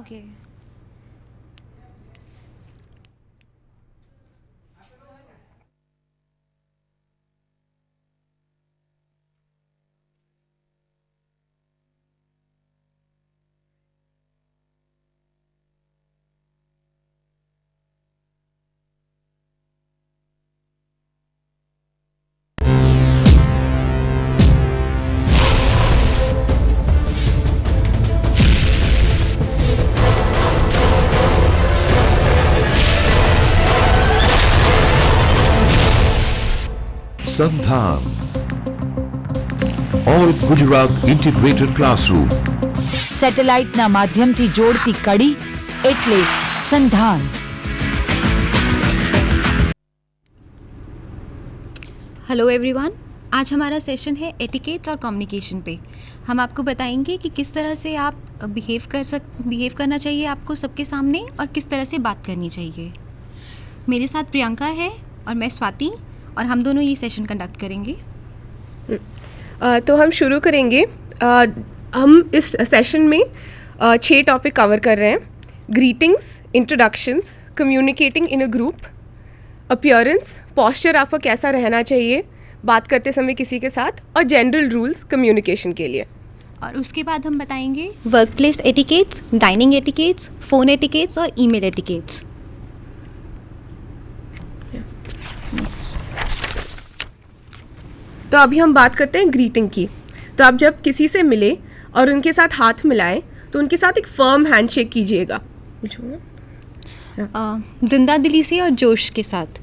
Okay. संधान all Gujarat integrated classroom સેટેલાઇટના માધ્યમથી જોડતી કડી એટલે સંધાન. हेलो एवरीवन, आज हमारा सेशन है एटिकेट्स और कम्युनिकेशन पे. हम आपको बताएंगे कि किस तरह से आप बिहेव करना चाहिए आपको सबके सामने और किस तरह से बात करनी चाहिए. मेरे साथ प्रियंका है और मैं स्वाति, और हम दोनों ये सेशन कंडक्ट करेंगे. तो हम शुरू करेंगे. हम इस सेशन में 6 टॉपिक कवर कर रहे हैं. Greetings, introductions, communicating in a group, appearance, posture आपका कैसा रहना चाहिए बात करते समय किसी के साथ, और जनरल रूल्स कम्युनिकेशन के लिए. और उसके बाद हम बताएंगे work place etiquettes, dining etiquettes, phone etiquettes और ईमेल एटिकेट्स. तो अभी हम बात करते हैं ग्रीटिंग की. तो आप जब किसी से मिले और उनके साथ हाथ मिलाएं तो उनके साथ एक फर्म हैंडशेक कीजिएगा. जिंदा दिली से और जोश के साथ.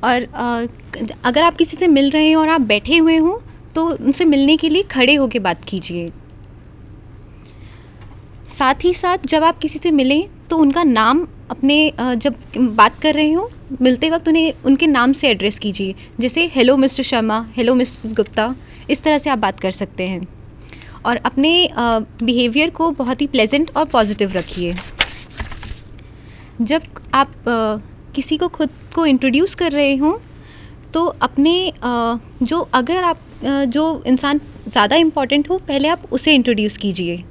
और अगर आप किसी से मिल रहे हैं और आप बैठे हुए हों तो उनसे मिलने के लिए खड़े होकर बात कीजिए. साथ ही साथ जब आप किसी से मिलें तो उनका नाम अपने जब बात कर रहे हो मिलते वक्त उन्हें उनके नाम से एड्रेस कीजिए. जैसे hello mister Sharma, hello Mrs Gupta, इस तरह से आप बात कर सकते हैं. और अपने बिहेवियर को बहुत ही प्लेजेंट और पॉजिटिव रखिए. जब आप किसी को खुद को इंट्रोड्यूस कर रहे हों तो अपने जो इंसान ज़्यादा इम्पॉर्टेंट हो पहले आप उसे इंट्रोड्यूस कीजिए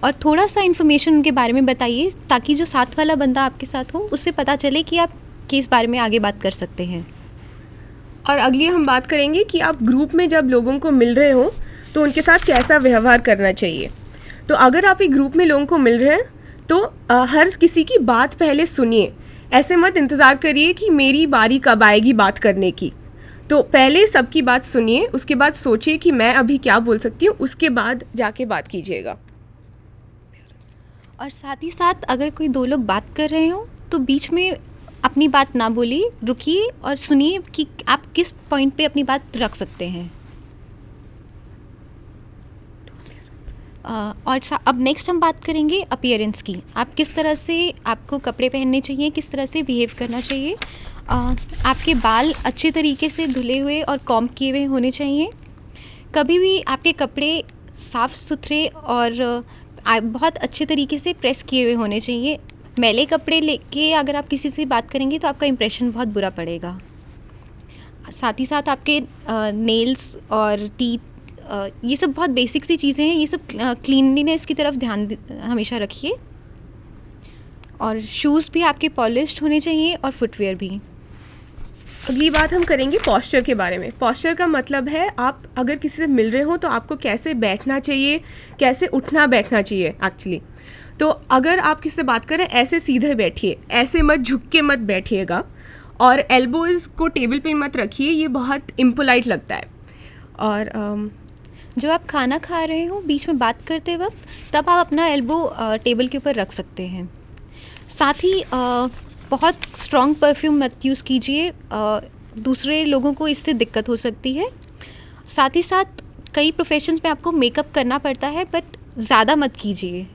और थोड़ा सा इन्फॉर्मेशन उनके बारे में बताइए ताकि जो साथ वाला बंदा आपके साथ हो उससे पता चले कि आप किस बारे में आगे बात कर सकते हैं. और अगली हम बात करेंगे कि आप ग्रुप में जब लोगों को मिल रहे हो तो उनके साथ कैसा व्यवहार करना चाहिए. तो अगर आप एक ग्रुप में लोगों को मिल रहे हैं तो हर किसी की बात पहले सुनिए. ऐसे मत इंतज़ार करिए कि मेरी बारी कब आएगी बात करने की. तो पहले सबकी बात सुनिए, उसके बाद सोचिए कि मैं अभी क्या बोल सकती हूँ, उसके बाद जाके बात कीजिएगा. और साथ ही साथ अगर कोई दो लोग बात कर रहे हो तो बीच में अपनी बात ना बोलिए, रुकिए और सुनिए कि आप किस पॉइंट पे अपनी बात रख सकते हैं. और अब नेक्स्ट हम बात करेंगे अपीयरेंस की. आप किस तरह से आपको कपड़े पहनने चाहिए, किस तरह से बिहेव करना चाहिए. आपके बाल अच्छे तरीके से धुले हुए और कॉम्ब किए हुए होने चाहिए. कभी भी आपके कपड़े साफ़ सुथरे और बहुत अच्छे तरीके से प्रेस किए हुए होने चाहिए. मैले कपड़े लेके अगर आप किसी से बात करेंगे तो आपका इंप्रेशन बहुत बुरा पड़ेगा. साथ ही साथ आपके नेल्स और टीथ, ये सब बहुत बेसिक सी चीज़ें हैं. ये सब क्लीनलीनेस की तरफ ध्यान हमेशा रखिए. और शूज़ भी आपके पॉलिश्ड होने चाहिए और फुटवेयर भी. अगली बात हम करेंगे पोस्चर के बारे में. पोस्चर का मतलब है आप अगर किसी से मिल रहे हो तो आपको कैसे बैठना चाहिए, कैसे उठना बैठना चाहिए एक्चुअली. तो अगर आप किसी से बात करें ऐसे सीधे बैठिए, ऐसे मत झुक के मत बैठिएगा, और एल्बोज़ को टेबल पे मत रखिए, ये बहुत इम्पोलाइट लगता है. और जब आप खाना खा रहे हो बीच में बात करते वक्त तब आप अपना एल्बो टेबल के ऊपर रख सकते हैं. साथ ही बहुत स्ट्रॉन्ग परफ्यूम मत यूज़ कीजिए, दूसरे लोगों को इससे दिक्कत हो सकती है. साथ ही साथ कई प्रोफेशंस में आपको मेकअप करना पड़ता है बट ज़्यादा मत कीजिए,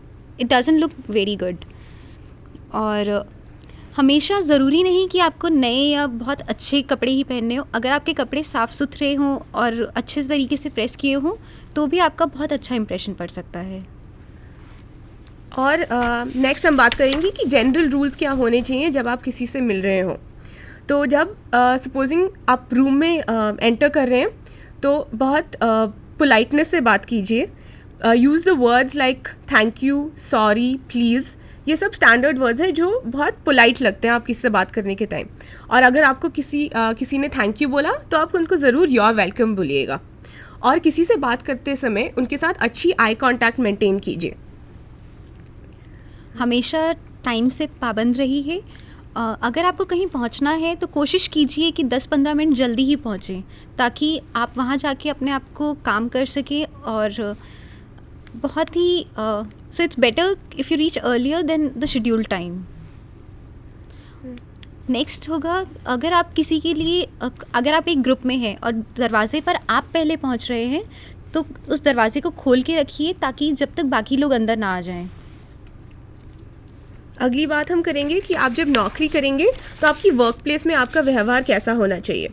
it doesn't look very good. और हमेशा ज़रूरी नहीं कि आपको नए या बहुत अच्छे कपड़े ही पहनने हो. अगर आपके कपड़े साफ़ सुथरे हों और अच्छे तरीके से प्रेस किए हों तो भी आपका बहुत अच्छा इंप्रेशन पड़ सकता है. और नेक्स्ट हम बात करेंगे कि जनरल रूल्स क्या होने चाहिए जब आप किसी से मिल रहे हो. तो जब सपोजिंग आप रूम में एंटर कर रहे हैं तो बहुत पोलाइटनेस से बात कीजिए. Use the words like thank you, sorry, please. ये सब स्टैंडर्ड वर्ड्स हैं जो बहुत पोलाइट लगते हैं आप किसी से बात करने के टाइम। और अगर आपको किसी ने थैंक यू बोला तो आप उनको ज़रूर योर वेलकम बोलिएगा। और किसी से बात करते समय उनके साथ अच्छी आई कांटेक्ट मेंटेन कीजिए। हमेशा टाइम से पाबंद रहिए। अगर आपको कहीं पहुंचना है तो कोशिश कीजिए कि 10-15 मिनट जल्दी ही पहुंचें, ताकि आप वहां जाके अपने आप को काम कर सकें। और बहुत ही so it's better if you reach earlier than the scheduled time. Next होगा, अगर आप किसी के लिए अगर आप एक ग्रुप में हैं और दरवाजे पर आप पहले पहुंच रहे हैं तो उस दरवाजे को खोल के रखिए, ताकि जब तक बाकी लोग अंदर ना आ जाएं। अगली बात हम करेंगे कि आप जब नौकरी करेंगे तो आपकी वर्क प्लेस में आपका व्यवहार कैसा होना चाहिए।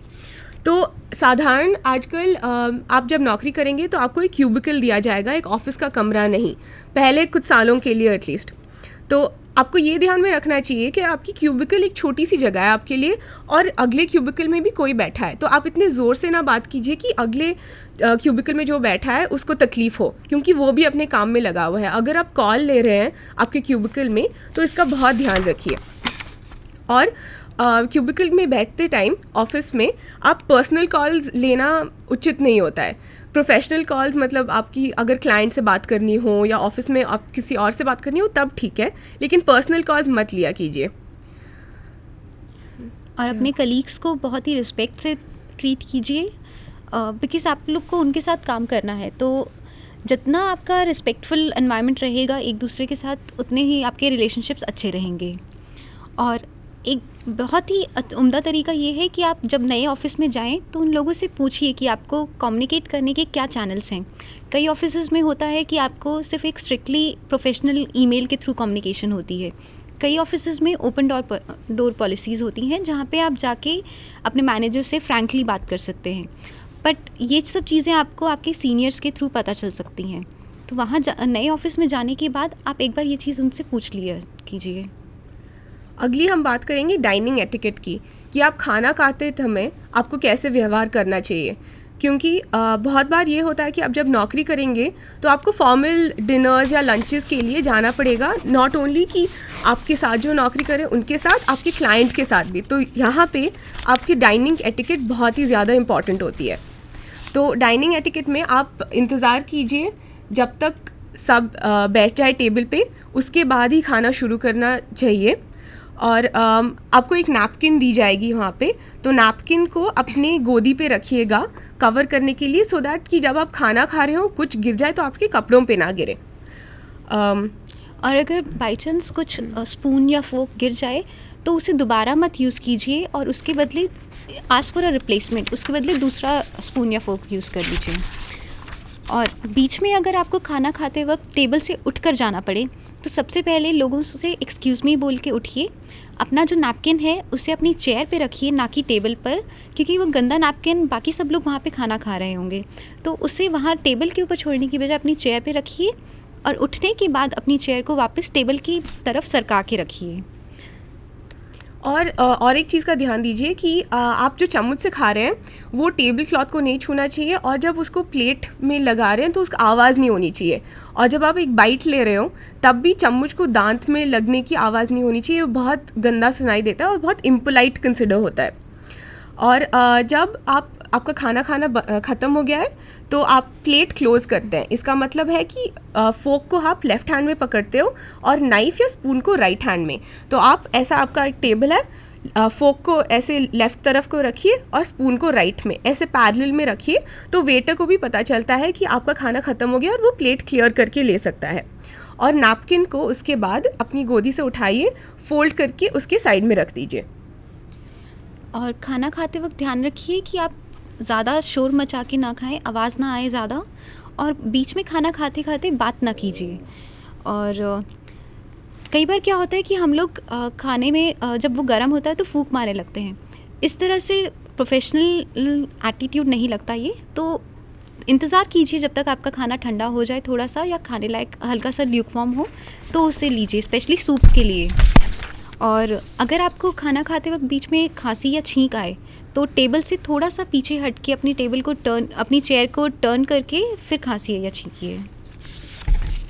तो साधारण आजकल आप जब नौकरी करेंगे तो आपको एक क्यूबिकल दिया जाएगा, एक ऑफिस का कमरा नहीं, पहले कुछ सालों के लिए एटलीस्ट। तो आपको ये ध्यान में रखना चाहिए कि आपकी क्यूबिकल एक छोटी सी जगह है आपके लिए, और अगले क्यूबिकल में भी कोई बैठा है तो आप इतने ज़ोर से ना बात कीजिए कि अगले क्यूबिकल में जो बैठा है उसको तकलीफ़ हो, क्योंकि वो भी अपने काम में लगा हुआ है। अगर आप कॉल ले रहे हैं आपके क्यूबिकल में तो इसका बहुत ध्यान रखिए। और क्यूबिकल में बैठते टाइम ऑफिस में आप पर्सनल कॉल्स लेना उचित नहीं होता है। प्रोफेशनल कॉल्स मतलब आपकी अगर क्लाइंट से बात करनी हो या ऑफिस में आप किसी और से बात करनी हो तब ठीक है, लेकिन पर्सनल कॉल्स मत लिया कीजिए। और अपने कलीग्स को बहुत ही रिस्पेक्ट से ट्रीट कीजिए, बिकॉज़ आप लोग को उनके साथ काम करना है। तो जितना आपका रिस्पेक्टफुल एनवायरनमेंट रहेगा एक दूसरे के साथ, उतने ही आपके रिलेशनशिप्स अच्छे रहेंगे। और एक बहुत ही उम्दा तरीका ये है कि आप जब नए ऑफिस में जाएं तो उन लोगों से पूछिए कि आपको कम्युनिकेट करने के क्या चैनल्स हैं। कई ऑफिसेज़ में होता है कि आपको सिर्फ एक स्ट्रिक्टली प्रोफेशनल ईमेल के थ्रू कम्युनिकेशन होती है। कई ऑफिसेज़ में ओपन डोर पॉलिसीज़ होती हैं जहाँ पे आप जाके अपने मैनेजर से फ्रैंकली बात कर सकते हैं। बट ये सब चीज़ें आपको आपके सीनियर्स के थ्रू पता चल सकती हैं। तो वहाँ नए ऑफिस में जाने के बाद आप एक बार ये चीज़ उनसे पूछ लिया कीजिए। अगली हम बात करेंगे डाइनिंग एटिकेट की, कि आप खाना खाते समय आपको कैसे व्यवहार करना चाहिए। क्योंकि बहुत बार ये होता है कि आप जब नौकरी करेंगे तो आपको फॉर्मल डिनर्स या लंचेस के लिए जाना पड़ेगा, नॉट ओनली कि आपके साथ जो नौकरी करें उनके साथ, आपके क्लाइंट के साथ भी। तो यहाँ पे आपकी डाइनिंग एटिकेट बहुत ही ज़्यादा इम्पॉर्टेंट होती है। तो डाइनिंग एटिकेट में आप इंतज़ार कीजिए जब तक सब बैठ जाए टेबल पे, उसके बाद ही खाना शुरू करना चाहिए। और आपको एक नैपकिन दी जाएगी वहाँ पे, तो नैपकिन को अपने गोदी पे रखिएगा कवर करने के लिए, सो दैट कि जब आप खाना खा रहे हो कुछ गिर जाए तो आपके कपड़ों पे ना गिरे। और अगर बाई चांस कुछ स्पून या फोक गिर जाए तो उसे दोबारा मत यूज़ कीजिए और उसके बदले आस्क फॉर अ रिप्लेसमेंट, उसके बदले दूसरा स्पून या फोक यूज़ कर लीजिए। और बीच में अगर आपको खाना खाते वक्त टेबल से उठकर जाना पड़े तो सबसे पहले लोगों से एक्सक्यूज़ मी बोल के उठिए। अपना जो नैपकिन है उसे अपनी चेयर पे रखिए, ना कि टेबल पर, क्योंकि वो गंदा नैपकिन बाकी सब लोग वहाँ पे खाना खा रहे होंगे। तो उसे वहाँ टेबल के ऊपर छोड़ने की बजाय अपनी चेयर पे रखिए और उठने के बाद अपनी चेयर को वापस टेबल की तरफ सरका के रखिए। और एक चीज़ का ध्यान दीजिए कि आप जो चम्मच से खा रहे हैं वो टेबल क्लॉथ को नहीं छूना चाहिए, और जब उसको प्लेट में लगा रहे हैं तो उसका आवाज़ नहीं होनी चाहिए। और जब आप एक बाइट ले रहे हो तब भी चम्मच को दांत में लगने की आवाज़ नहीं होनी चाहिए, वो बहुत गंदा सुनाई देता है और बहुत इम्पोलाइट कंसिडर होता है। और जब आपका खाना ख़त्म हो गया है तो आप प्लेट क्लोज़ करते हैं। इसका मतलब है कि फोक को आप लेफ़्ट हैंड में पकड़ते हो और नाइफ़ या स्पून को राइट हैंड में। तो आप ऐसा, आपका एक टेबल है, फोक को ऐसे लेफ़्ट तरफ को रखिए और स्पून को राइट में, ऐसे पैरेलल में रखिए, तो वेटर को भी पता चलता है कि आपका खाना ख़त्म हो गया और वो प्लेट क्लियर करके ले सकता है। और नैपकिन को उसके बाद अपनी गोदी से उठाइए, फोल्ड करके उसके साइड में रख दीजिए। और खाना खाते वक्त ध्यान रखिए कि आप ज़्यादा शोर मचा के ना खाएं, आवाज़ ना आए ज़्यादा, और बीच में खाना खाते खाते बात ना कीजिए। और कई बार क्या होता है कि हम लोग खाने में जब वो गर्म होता है तो फूंक मारने लगते हैं। इस तरह से प्रोफेशनल एटीट्यूड नहीं लगता ये। तो इंतज़ार कीजिए जब तक आपका खाना ठंडा हो जाए थोड़ा सा, या खाने लायक हल्का सा ल्यूकवार्म हो, तो उसे लीजिए, स्पेशली सूप के लिए। और अगर आपको खाना खाते वक्त बीच में खांसी या छींक आए तो टेबल से थोड़ा सा पीछे हट के अपनी चेयर को टर्न करके फिर खांसिए या छींकिए।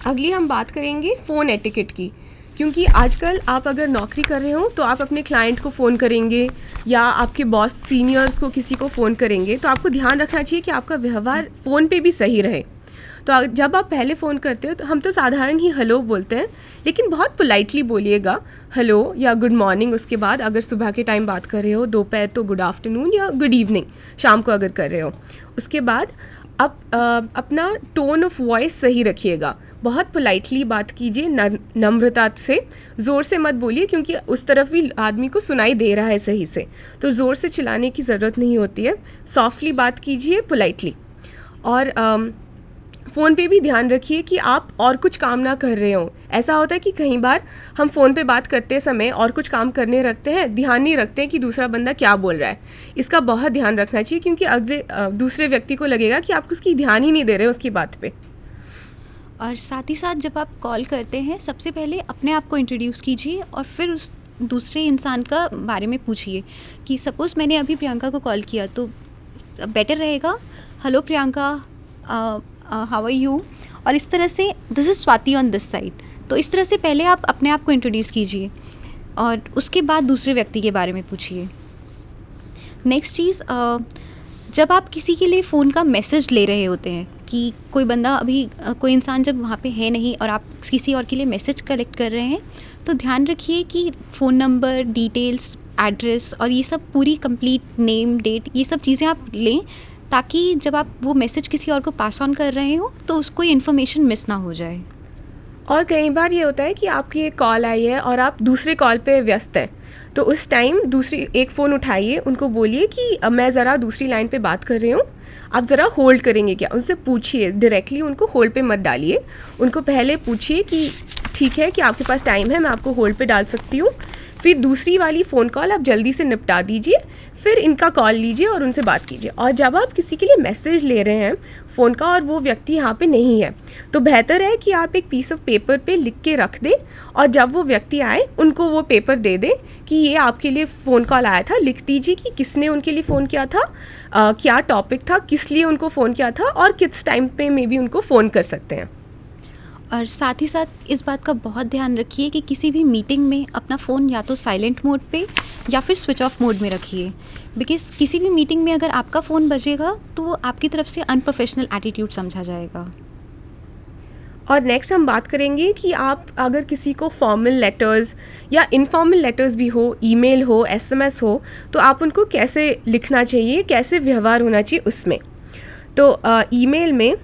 अगली हम बात करेंगे फ़ोन एटिकेट की, क्योंकि आजकल आप अगर नौकरी कर रहे हो तो आप अपने क्लाइंट को फ़ोन करेंगे या आपके बॉस सीनियर्स को किसी को फ़ोन करेंगे, तो आपको ध्यान रखना चाहिए कि आपका व्यवहार फ़ोन पे भी सही रहे। तो जब आप पहले फ़ोन करते हो तो हम तो साधारण ही हेलो बोलते हैं, लेकिन बहुत पोलाइटली बोलिएगा हेलो या गुड मॉर्निंग। उसके बाद अगर सुबह के टाइम बात कर रहे हो, दोपहर तो गुड आफ्टरनून या गुड इवनिंग शाम को अगर कर रहे हो। उसके बाद आप अपना टोन ऑफ वॉइस सही रखिएगा, बहुत पोलाइटली बात कीजिए, नम्रता से, ज़ोर से मत बोलिए क्योंकि उस तरफ भी आदमी को सुनाई दे रहा है सही से, तो ज़ोर से चिल्लाने की ज़रूरत नहीं होती है। सॉफ्टली बात कीजिए, पोलाइटली। और फ़ोन पे भी ध्यान रखिए कि आप और कुछ काम ना कर रहे हो। ऐसा होता है कि कई बार हम फ़ोन पे बात करते समय और कुछ काम करने रखते हैं, ध्यान नहीं रखते हैं कि दूसरा बंदा क्या बोल रहा है। इसका बहुत ध्यान रखना चाहिए क्योंकि अगले दूसरे व्यक्ति को लगेगा कि आप उसकी ध्यान ही नहीं दे रहे हो उसकी बात पे। और साथ ही साथ जब आप कॉल करते हैं, सबसे पहले अपने आप को इंट्रोड्यूस कीजिए और फिर उस दूसरे इंसान का बारे में पूछिए कि सपोज़ मैंने अभी प्रियंका को कॉल किया तो बेटर रहेगा hello Priyanka, how are you, और इस तरह से this is Swati on this side. तो इस तरह से पहले आप अपने आप को इंट्रोड्यूस कीजिए और उसके बाद दूसरे व्यक्ति के बारे में पूछिए। नेक्स्ट चीज़, जब आप किसी के लिए फ़ोन का मैसेज ले रहे होते हैं कि कोई बंदा अभी कोई इंसान जब वहाँ पे है नहीं और आप किसी और के लिए मैसेज कलेक्ट कर रहे हैं, तो ध्यान रखिए कि फ़ोन नंबर, डिटेल्स, एड्रेस और ये सब पूरी कंप्लीट नेम, डेट, ये सब चीज़ें आप लें ताकि जब आप वो मैसेज किसी और को पास ऑन कर रहे हो तो उसको इन्फॉर्मेशन मिस ना हो जाए। और कई बार ये होता है कि आपकी एक कॉल आई है और आप दूसरे कॉल पे व्यस्त हैं, तो उस टाइम दूसरी एक फ़ोन उठाइए, उनको बोलिए कि मैं ज़रा दूसरी लाइन पे बात कर रही हूँ, आप ज़रा होल्ड करेंगे क्या। उनसे पूछिए, डायरेक्टली उनको होल्ड पे मत डालिए, उनको पहले पूछिए कि ठीक है कि आपके पास टाइम है, मैं आपको होल्ड पे डाल सकती हूँ। फिर दूसरी वाली फ़ोन कॉल आप जल्दी से निपटा दीजिए, फिर इनका कॉल लीजिए और उनसे बात कीजिए। और जब आप किसी के लिए मैसेज ले रहे हैं फ़ोन का और वो व्यक्ति यहाँ पे नहीं है, तो बेहतर है कि आप एक पीस ऑफ पेपर पे लिख के रख दें और जब वो व्यक्ति आए उनको वो पेपर दे दें कि ये आपके लिए फ़ोन कॉल आया था। लिख दीजिए कि किसने उनके लिए फ़ोन किया था, क्या टॉपिक था, किस लिए उनको फ़ोन किया था और किस टाइम पे मे बी उनको फ़ोन कर सकते हैं। और साथ ही साथ इस बात का बहुत ध्यान रखिए कि किसी भी मीटिंग में अपना फ़ोन या तो साइलेंट मोड पे या फिर स्विच ऑफ मोड में रखिए, बिकॉज़ किसी भी मीटिंग में अगर आपका फ़ोन बजेगा तो वो आपकी तरफ से अनप्रोफेशनल एटीट्यूड समझा जाएगा। और नेक्स्ट हम बात करेंगे कि आप अगर किसी को फॉर्मल लेटर्स या इनफॉर्मल लेटर्स भी हो, ईमेल हो, एसएमएस हो, तो आप उनको कैसे लिखना चाहिए, कैसे व्यवहार होना चाहिए उसमें। तो ईमेल में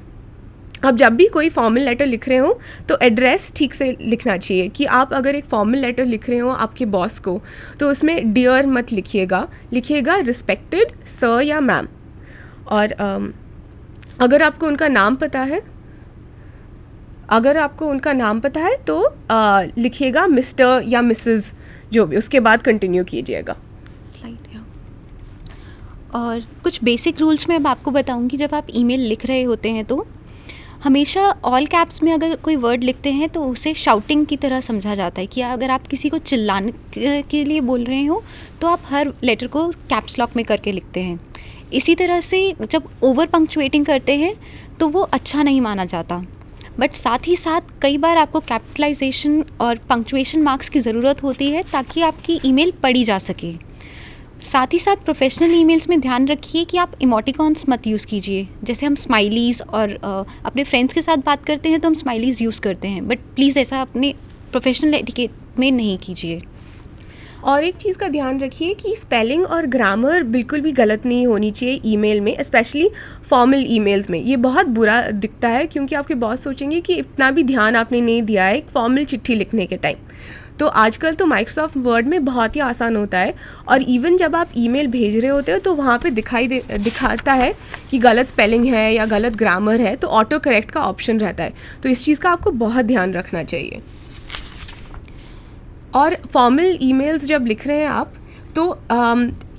आप जब भी कोई फॉर्मल लेटर लिख रहे हो तो एड्रेस ठीक से लिखना चाहिए कि आप अगर एक फॉर्मल लेटर लिख रहे हो आपके बॉस को, तो उसमें डियर मत लिखिएगा, लिखिएगा रिस्पेक्टेड सर या मैम। और अगर आपको उनका नाम पता है, तो लिखिएगा मिस्टर या मिसेस, जो भी, उसके बाद कंटिन्यू कीजिएगा। और कुछ बेसिक रूल्स मैं अब आपको बताऊंगी। जब आप ईमेल लिख रहे होते हैं तो हमेशा ऑल कैप्स में अगर कोई वर्ड लिखते हैं तो उसे शाउटिंग की तरह समझा जाता है कि अगर आप किसी को चिल्लाने के लिए बोल रहे हो तो आप हर लेटर को कैप्स लॉक में करके लिखते हैं। इसी तरह से जब ओवर पंक्चुएटिंग करते हैं तो वो अच्छा नहीं माना जाता। बट साथ ही साथ कई बार आपको कैपिटलाइजेशन और पंक्चुएशन मार्क्स की ज़रूरत होती है ताकि आपकी ईमेल पढ़ी जा सके। साथ ही साथ प्रोफेशनल ईमेल्स में ध्यान रखिए कि आप इमोटिकॉन्स मत यूज़ कीजिए। जैसे हम स्माइलीज़ और अपने फ्रेंड्स के साथ बात करते हैं तो हम स्माइलीज़ यूज़ करते हैं, बट प्लीज़ ऐसा अपने प्रोफेशनल एटिकेट में नहीं कीजिए। और एक चीज़ का ध्यान रखिए कि स्पेलिंग और ग्रामर बिल्कुल भी गलत नहीं होनी चाहिए ईमेल में, स्पेशली फॉर्मल ईमेल्स में। ये बहुत बुरा दिखता है क्योंकि आपके बॉस सोचेंगे कि इतना भी ध्यान आपने नहीं दिया है एक फॉर्मल चिट्ठी लिखने के टाइम। तो आजकल तो माइक्रोसॉफ्ट वर्ड में बहुत ही आसान होता है, और इवन जब आप ईमेल भेज रहे होते हो तो वहाँ पे दिखाता है कि गलत स्पेलिंग है या गलत ग्रामर है, तो ऑटो करेक्ट का ऑप्शन रहता है। तो इस चीज़ का आपको बहुत ध्यान रखना चाहिए। और फॉर्मल ईमेल्स जब लिख रहे हैं आप, तो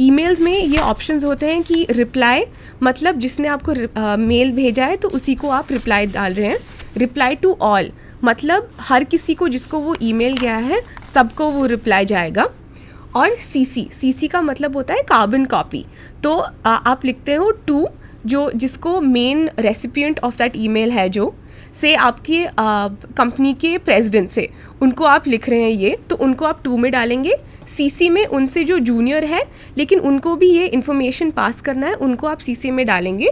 ईमेल्स में ये ऑप्शंस होते हैं कि रिप्लाई, मतलब जिसने आपको मेल भेजा है तो उसी को आप रिप्लाई डाल रहे हैं। रिप्लाई टू ऑल, मतलब हर किसी को जिसको वो ईमेल गया है सबको वो रिप्लाई जाएगा। और सीसी का मतलब होता है कार्बन कॉपी। तो आप लिखते हो टू, जो जिसको main recipient of that email है, जो से आपके कंपनी के प्रेसिडेंट से उनको आप लिख रहे हैं ये, तो उनको आप 2 में डालेंगे। सीसी में उनसे जो जूनियर है लेकिन उनको भी ये इन्फॉर्मेशन पास करना है, उनको आप सीसी में डालेंगे।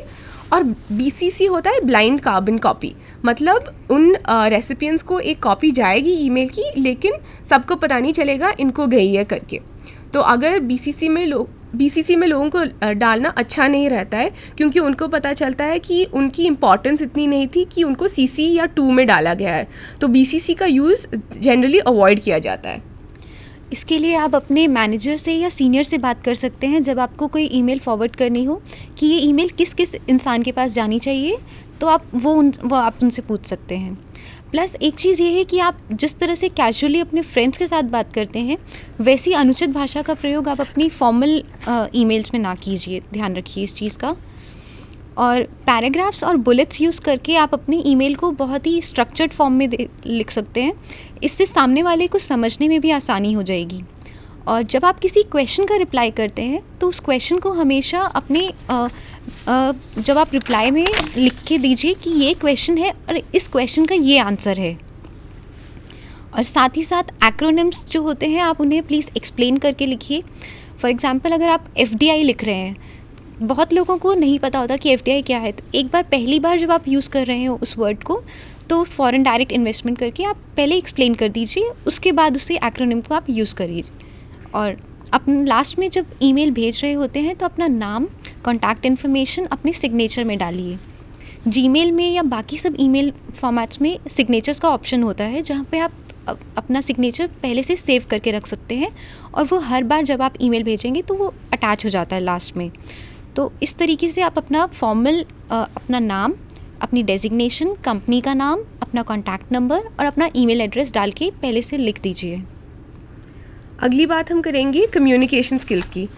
और बीसीसी होता है ब्लाइंड कार्बन कॉपी, मतलब उन रेसिपिएंट्स को एक कॉपी जाएगी ईमेल की, लेकिन सबको पता नहीं चलेगा इनको गई है करके। तो अगर बीसीसी में लोगों को डालना अच्छा नहीं रहता है, क्योंकि उनको पता चलता है कि उनकी इम्पॉर्टेंस इतनी नहीं थी कि उनको सीसी या 2 में डाला गया है, तो बीसीसी का यूज़ जनरली अवॉइड किया जाता है। इसके लिए आप अपने मैनेजर से या सीनियर से बात कर सकते हैं जब आपको कोई ईमेल फॉरवर्ड करनी हो कि ये ईमेल किस किस इंसान के पास जानी चाहिए, तो आप वो आप उनसे पूछ सकते हैं। प्लस एक चीज़ ये है कि आप जिस तरह से कैजुअली अपने फ्रेंड्स के साथ बात करते हैं, वैसी अनुचित भाषा का प्रयोग आप अपनी फॉर्मल ईमेल्स में ना कीजिए, ध्यान रखिए इस चीज़ का। और पैराग्राफ्स और बुलेट्स यूज़ करके आप अपनी ईमेल को बहुत ही स्ट्रक्चर्ड फॉर्म में लिख सकते हैं। इससे सामने वाले को समझने में भी आसानी हो जाएगी। और जब आप किसी क्वेश्चन का रिप्लाई करते हैं तो उस क्वेश्चन को हमेशा अपने जब आप रिप्लाई में लिख के दीजिए कि ये क्वेश्चन है और इस क्वेश्चन का ये आंसर है। और साथ ही साथ एक्रोनिम्स जो होते हैं आप उन्हें प्लीज़ एक्सप्लेन करके लिखिए। फॉर एग्ज़ाम्पल अगर आप FDI लिख रहे हैं, बहुत लोगों को नहीं पता होता कि FDI क्या है, तो एक बार पहली बार जब आप यूज़ कर रहे हो उस वर्ड को, तो फॉरेन डायरेक्ट इन्वेस्टमेंट करके आप पहले एक्सप्लेन कर दीजिए, उसके बाद उसी एक्रोनिम को आप यूज़ करिए। और अपने लास्ट में जब ईमेल भेज रहे होते हैं तो अपना नाम, कॉन्टैक्ट इन्फॉर्मेशन अपने सिग्नेचर में डालिए। जीमेल में या बाकी सब ईमेल फॉर्मेट्स में सिग्नेचर्स का ऑप्शन होता है जहाँ पे आप अपना सिग्नेचर पहले से सेव करके रख सकते हैं, और वो हर बार जब आप ईमेल भेजेंगे तो वो अटैच हो जाता है लास्ट में। तो इस तरीके से आप अपना फॉर्मल अपना नाम, अपनी डेजिग्नेशन, कंपनी का नाम, अपना कॉन्टैक्ट नंबर और अपना ईमेल एड्रेस डाल के पहले से लिख दीजिए। अगली बात हम करेंगे कम्युनिकेशन स्किल्स की।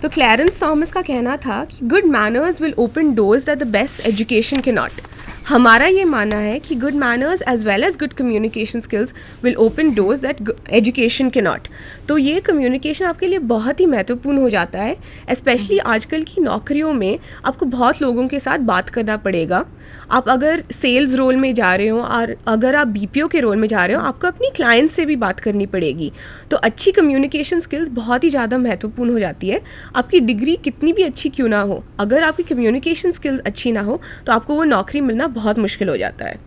तो क्लैरेंस थॉमस का कहना था कि good manners will open doors that the best education can not. हमारा ये मानना है कि good manners as well as good communication skills will open doors that education can not. तो ये कम्युनिकेशन आपके लिए बहुत ही महत्वपूर्ण हो जाता है, स्पेशली आजकल की नौकरियों में आपको बहुत लोगों के साथ बात करना पड़ेगा। आप अगर सेल्स रोल में जा रहे हो और अगर आप BPO के रोल में जा रहे हो, आपको अपनी क्लाइंट से भी बात करनी पड़ेगी। तो अच्छी कम्युनिकेशन स्किल्स बहुत ही ज़्यादा महत्वपूर्ण हो जाती है। आपकी डिग्री कितनी भी अच्छी क्यों ना हो, अगर आपकी कम्युनिकेशन स्किल्स अच्छी ना हो तो आपको वो नौकरी मिलना बहुत मुश्किल हो जाता है।